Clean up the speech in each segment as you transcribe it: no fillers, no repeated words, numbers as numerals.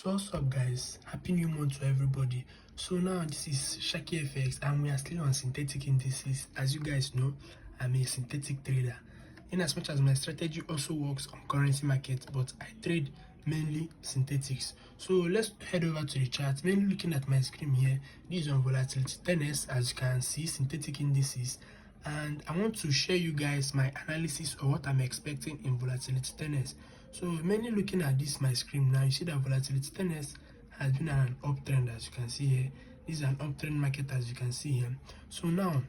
So what's up guys, happy new month to everybody. So now this is Shaki FX and we are still on synthetic indices. As you guys know, I'm a synthetic trader in as much as my strategy also works on currency markets, but I trade mainly synthetics. So let's head over to the chart. Mainly looking at my screen here, this is on volatility 10s, as you can see, synthetic indices, and I want to share you guys my analysis of what I'm expecting in volatility 10s. So mainly looking at this my screen now, you see that volatility 10s has been an uptrend, as you can see here. This is an uptrend market, as you can see here. So now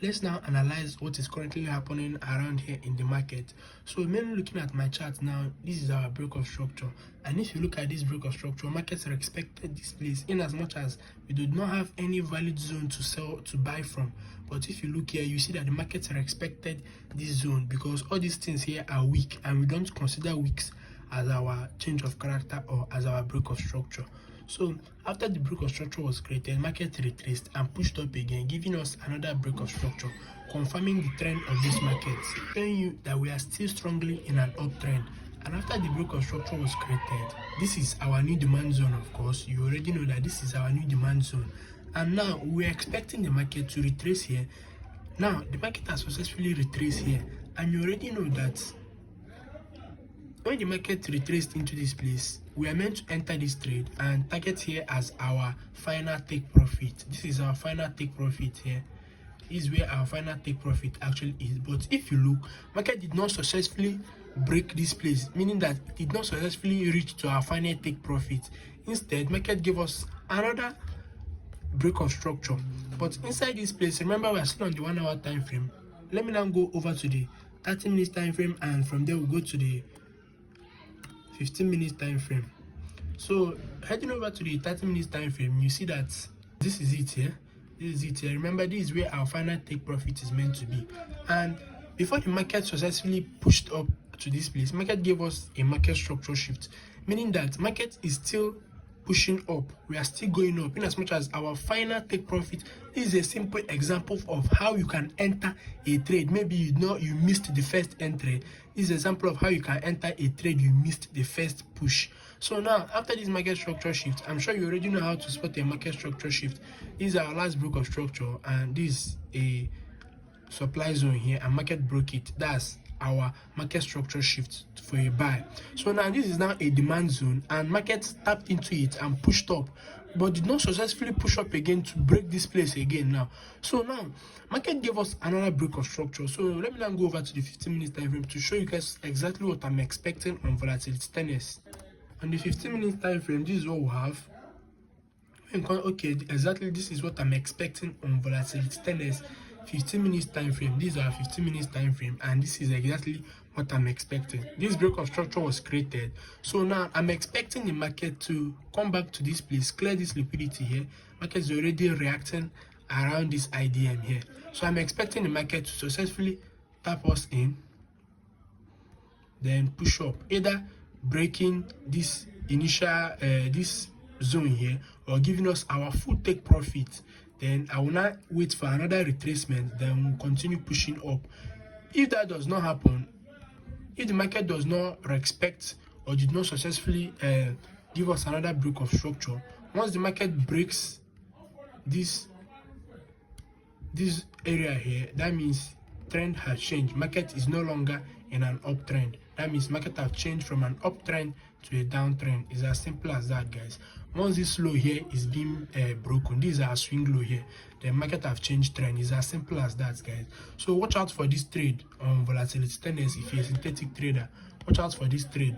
let's now analyze what is currently happening around here in the market. So mainly looking at my chart now, this is our break of structure, and if you look at this break of structure, markets are expected this place in as much as we do not have any valid zone to sell to buy from. But if you look here, you see that the markets are expected this zone because all these things here are weak, and we don't consider weeks as our change of character or as our break of structure. So after the break of structure was created, market retraced and pushed up again, giving us another break of structure, confirming the trend of this market, showing you that we are still strongly in an uptrend. And after the break of structure was created, this is our new demand zone. Of course, you already know that this is our new demand zone, and now we're expecting the market to retrace here. Now the market has successfully retraced here, and you already know that when the market retraced into this place, we are meant to enter this trade and target here as our final take profit. This is our final take profit here. This is where our final take profit actually is. But if you look, market did not successfully break this place, meaning that it did not successfully reach to our final take profit. Instead, market gave us another break of structure. But inside this place, remember we are still on the 1 hour time frame. Let me now go over to the 30 minutes time frame, and from there we'll go to the 15 minutes time frame. So heading over to the 30 minutes time frame, you see that this is it here. This is it here. Remember, this is where our final take profit is meant to be. And before the market successfully pushed up to this place, market gave us a market structure shift, meaning that market is still pushing up. We are still going up in as much as our final take profit. This is a simple example of how you can enter a trade. Maybe you missed the first entry. This is an example of how you can enter a trade you missed the first push. So now after this market structure shift, I'm sure you already know how to spot a market structure shift. This is our last break of structure, and this is a supply zone here, and market broke it. That's our market structure shift for a buy. So now this is now a demand zone, and market tapped into it and pushed up, but did not successfully push up again to break this place again now. So now market gave us another break of structure. So let me now go over to the 15 minutes time frame to show you guys exactly what I'm expecting on volatility 10s. On the 15 minutes time frame, this is what we have. Okay, exactly, this is what I'm expecting on volatility 10s 15 minutes time frame. These are 15 minutes time frame, and this is exactly what I'm expecting. This break of structure was created, so now I'm expecting the market to come back to this place, clear this liquidity here. Market is already reacting around this IDM here, so I'm expecting the market to successfully tap us in, then push up, either breaking this initial this zone here or giving us our full take profit. Then I will not wait for another retracement, then we'll continue pushing up. If that does not happen, if the market does not respect or did not successfully give us another break of structure, once the market breaks this area here, that means trend has changed. Market is no longer in an uptrend. That means market have changed from an uptrend to a downtrend. It's as simple as that, guys. Once this low here is being broken, this is our swing low here, the market have changed trend. It's as simple as that, guys. So watch out for this trade on volatility 10s. If you're a synthetic trader, watch out for this trade